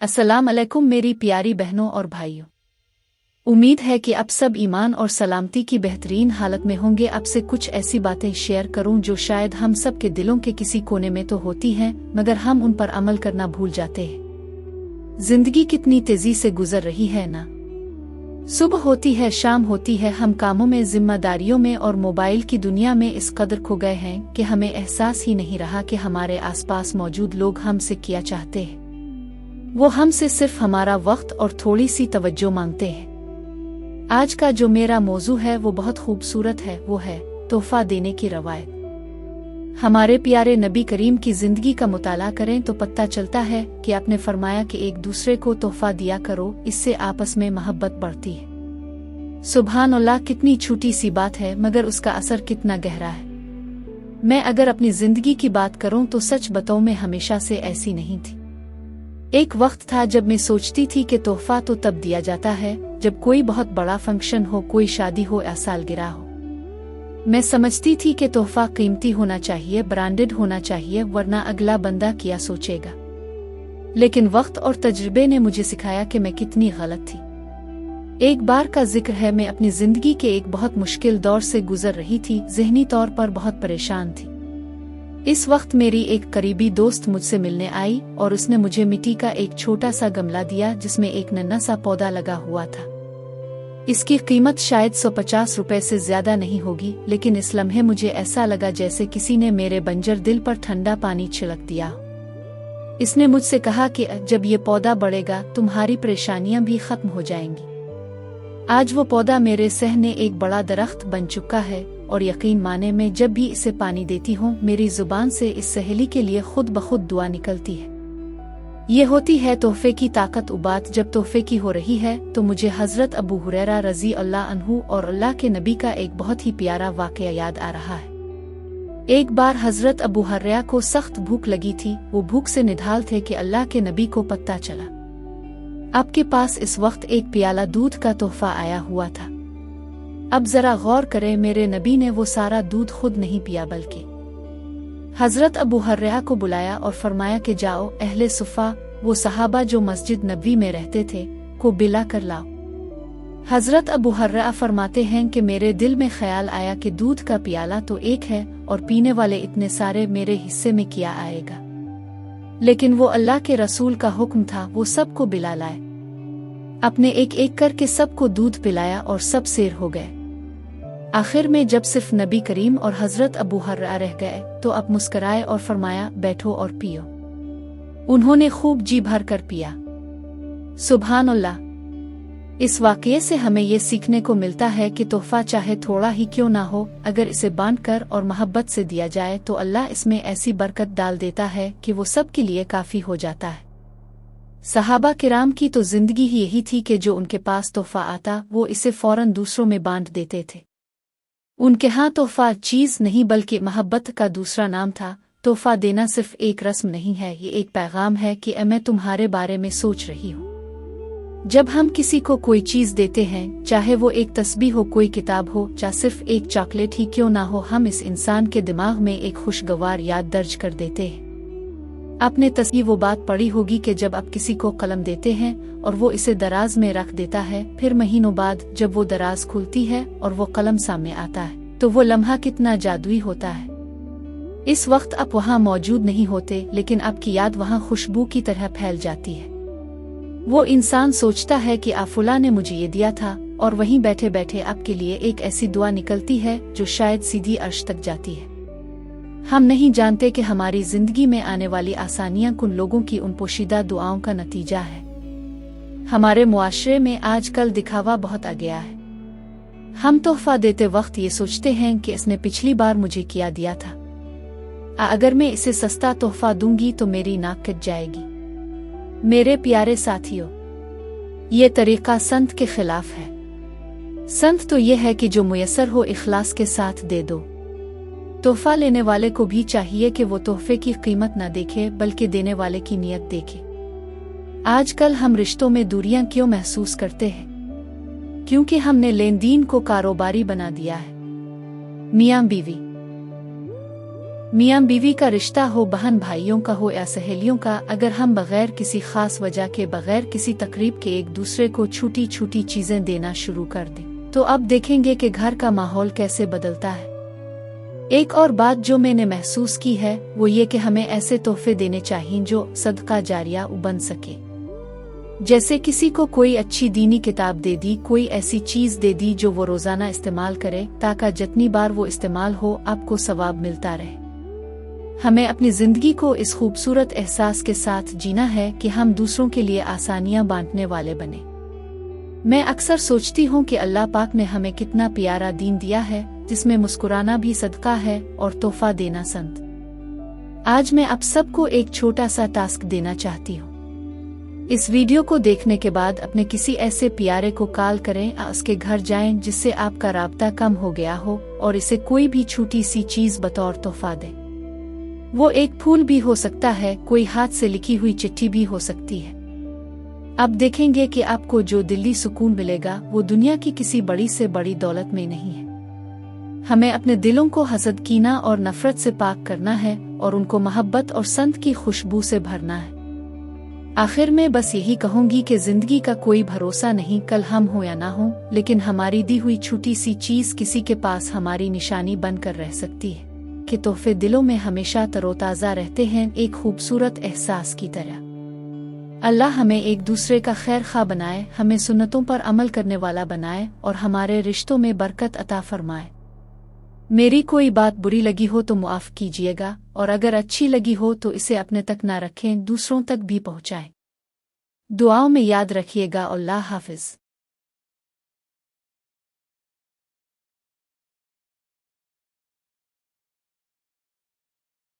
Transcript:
अस्सलाम अलैकुम मेरी प्यारी बहनों और भाइयों। उम्मीद है कि अब सब ईमान और सलामती की बेहतरीन हालत में होंगे। अब से कुछ ऐसी बातें शेयर करूं जो शायद हम सब के दिलों के किसी कोने में तो होती हैं, मगर हम उन पर अमल करना भूल जाते हैं। जिंदगी कितनी तेजी से गुजर रही है ना। सुबह होती है, शाम होती है, हम कामों में, जिम्मेदारियों में और मोबाइल की दुनिया में इस कदर खो गए हैं कि हमें एहसास ही नहीं रहा कि हमारे आसपास मौजूद लोग हमसे क्या चाहते हैं। वो हमसे सिर्फ हमारा वक्त और थोड़ी सी तवज्जो मांगते हैं। आज का जो मेरा मौजू है वो बहुत खूबसूरत है, वो है तोहफा देने की रवायत। हमारे प्यारे नबी करीम की जिंदगी का मुताला करें तो पता चलता है कि आपने फरमाया कि एक दूसरे को तोहफा दिया करो, इससे आपस में मोहब्बत बढ़ती है। सुभान अल्लाह, कितनी छोटी सी बात है मगर उसका असर कितना गहरा है। मैं अगर अपनी जिंदगी की बात करूं तो सच बताऊं, मैं हमेशा से ऐसी नहीं थी। एक वक्त था जब मैं सोचती थी कि तोहफा तो तब दिया जाता है जब कोई बहुत बड़ा फंक्शन हो, कोई शादी हो या सालगिरह हो। मैं समझती थी कि तोहफा कीमती होना चाहिए, ब्रांडेड होना चाहिए, वरना अगला बंदा क्या सोचेगा। लेकिन वक्त और तजुर्बे ने मुझे सिखाया कि मैं कितनी गलत थी। एक बार का जिक्र है, मैं अपनी जिंदगी के एक बहुत मुश्किल दौर से गुजर रही थी, ज़हनी तौर पर बहुत परेशान थी। इस वक्त मेरी एक करीबी दोस्त मुझसे मिलने आई और उसने मुझे मिट्टी का एक छोटा सा गमला दिया जिसमें एक नन्हा सा पौधा लगा हुआ था। इसकी कीमत शायद 150 रुपए से ज्यादा नहीं होगी, लेकिन इस लम्हे मुझे ऐसा लगा जैसे किसी ने मेरे बंजर दिल पर ठंडा पानी छिड़क दिया। इसने मुझसे कहा कि जब ये पौधा बढ़ेगा तुम्हारी परेशानियां भी खत्म हो जाएंगी। आज वो पौधा मेरे सहने एक बड़ा दरख्त बन चुका है और यकीन माने मैं जब भी इसे पानी देती हूँ मेरी जुबान से इस सहेली के लिए खुद ब खुद दुआ निकलती है। ये होती है तोहफे की ताकत। बात जब तोहफे की हो रही है तो मुझे हजरत अबू हुरैरा रजी अल्लाह अन्हु और अल्लाह के नबी का एक बहुत ही प्यारा वाक़या याद आ रहा है। एक बार हजरत अबू हुरैरा को सख्त भूख लगी थी। वो भूख से निढाल थे कि अल्लाह के नबी को पता चला आपके पास इस वक्त एक प्याला दूध का तोहफा आया हुआ था। अब जरा गौर करें, मेरे नबी ने वो सारा दूध खुद नहीं पिया बल्कि हजरत अबू हुरैरा को बुलाया और फरमाया कि जाओ अहले सुफ़ा, वो सहाबा जो मस्जिद नबवी में रहते थे, को बिला कर लाओ। हजरत अबू हुरैरा फरमाते हैं कि मेरे दिल में ख्याल आया कि दूध का प्याला तो एक है और पीने वाले इतने सारे, मेरे हिस्से में क्या आएगा। लेकिन वो अल्लाह के रसूल का हुक्म था, वो सबको बिला लाए। अपने एक एक करके सबको दूध पिलाया और सब सैर हो गए। आखिर में जब सिर्फ नबी करीम और हजरत अबू हुरैरा रह गए तो अब मुस्कराए और फरमाया बैठो और पियो। उन्होंने खूब जी भर कर पिया। सुभान अल्लाह। इस वाक़ये से हमें ये सीखने को मिलता है कि तोहफा चाहे थोड़ा ही क्यों ना हो, अगर इसे बांट कर और मोहब्बत से दिया जाए तो अल्लाह इसमें ऐसी बरकत डाल देता है कि वो सब के लिए काफ़ी हो जाता है। सहाबा किराम की तो जिंदगी ही यही थी कि जो उनके पास तोहफा आता वो इसे फौरन दूसरों में बांट देते थे। उनके यहाँ तोहफा चीज़ नहीं बल्कि मोहब्बत का दूसरा नाम था। तोहफा देना सिर्फ एक रस्म नहीं है, ये एक पैगाम है कि मैं तुम्हारे बारे में सोच रही हूँ। जब हम किसी को कोई चीज़ देते हैं, चाहे वो एक तस्बीह हो, कोई किताब हो, चाहे सिर्फ एक चॉकलेट ही क्यों ना हो, हम इस इंसान के दिमाग में एक खुशगवार याद दर्ज कर देते हैं। आपने तस्बीह वो बात पढ़ी होगी कि जब आप किसी को कलम देते हैं और वो इसे दराज में रख देता है, फिर महीनों बाद जब वो दराज खुलती है और वो कलम सामने आता है तो वो लम्हा कितना जादुई होता है। इस वक्त आप वहाँ मौजूद नहीं होते, लेकिन आपकी याद वहाँ खुशबू की तरह फैल जाती है। वो इंसान सोचता है कि फुला ने मुझे ये दिया था, और वहीं बैठे बैठे आपके लिए एक ऐसी दुआ निकलती है जो शायद सीधी अर्श तक जाती है। हम नहीं जानते कि हमारी जिंदगी में आने वाली आसानियां उन लोगों की उन पोशीदा दुआओं का नतीजा है। हमारे मुआशरे में आजकल दिखावा बहुत आ गया है। हम तोहफा देते वक्त ये सोचते हैं कि इसने पिछली बार मुझे क्या दिया था, अगर मैं इसे सस्ता तोहफा दूंगी तो मेरी नाक कट जाएगी। मेरे प्यारे साथियों, ये तरीका संत के खिलाफ है। संत तो ये है कि जो मुयस्सर हो इखलास के साथ दे दो। तोहफा लेने वाले को भी चाहिए कि वो तोहफे की कीमत न देखे बल्कि देने वाले की नीयत देखे। आजकल हम रिश्तों में दूरियां क्यों महसूस करते हैं? क्योंकि हमने लेन देन को कारोबारी बना दिया है। मियां बीवी, मियाँ बीवी का रिश्ता हो, बहन भाइयों का हो या सहेलियों का, अगर हम बगैर किसी खास वजह के, बगैर किसी तकरीब के एक दूसरे को छोटी छोटी चीजें देना शुरू कर दें तो अब देखेंगे कि घर का माहौल कैसे बदलता है। एक और बात जो मैंने महसूस की है वो ये कि हमें ऐसे तोहफे देने चाहिए जो सदका जारिया बन सके। जैसे किसी को कोई अच्छी दीनी किताब दे दी, कोई ऐसी चीज दे दी जो वो रोजाना इस्तेमाल करे, ताकि जितनी बार वो इस्तेमाल हो आपको सवाब मिलता रहे। हमें अपनी जिंदगी को इस खूबसूरत एहसास के साथ जीना है कि हम दूसरों के लिए आसानियां बांटने वाले बने। मैं अक्सर सोचती हूँ कि अल्लाह पाक ने हमें कितना प्यारा दीन दिया है जिसमें मुस्कुराना भी सदका है और तोहफा देना संत। आज मैं आप सबको एक छोटा सा टास्क देना चाहती हूँ। इस वीडियो को देखने के बाद अपने किसी ऐसे प्यारे को कॉल करें या उसके घर जाएं जिससे आपका राब्ता कम हो गया हो और इसे कोई भी छोटी सी चीज बतौर तोहफा दें। वो एक फूल भी हो सकता है, कोई हाथ से लिखी हुई चिट्ठी भी हो सकती है। अब देखेंगे कि आपको जो दिली सुकून मिलेगा वो दुनिया की किसी बड़ी से बड़ी दौलत में नहीं है। हमें अपने दिलों को हसद, कीना और नफरत से पाक करना है और उनको मोहब्बत और संत की खुशबू से भरना है। आखिर में बस यही कहूंगी कि जिंदगी का कोई भरोसा नहीं, कल हम हो या ना हो, लेकिन हमारी दी हुई छोटी सी चीज किसी के पास हमारी निशानी बनकर रह सकती है कि तोहफे दिलों में हमेशा तरोताजा रहते हैं, एक खूबसूरत एहसास की तरह। अल्लाह हमें एक दूसरे का खैर खा बनाए, हमें सुन्नतों पर अमल करने वाला बनाए और हमारे रिश्तों में बरकत अता फरमाए। मेरी कोई बात बुरी लगी हो तो मुआफ कीजिएगा, और अगर अच्छी लगी हो तो इसे अपने तक ना रखें, दूसरों तक भी पहुंचाएं। दुआओं में याद रखिएगा। अल्लाह हाफिज।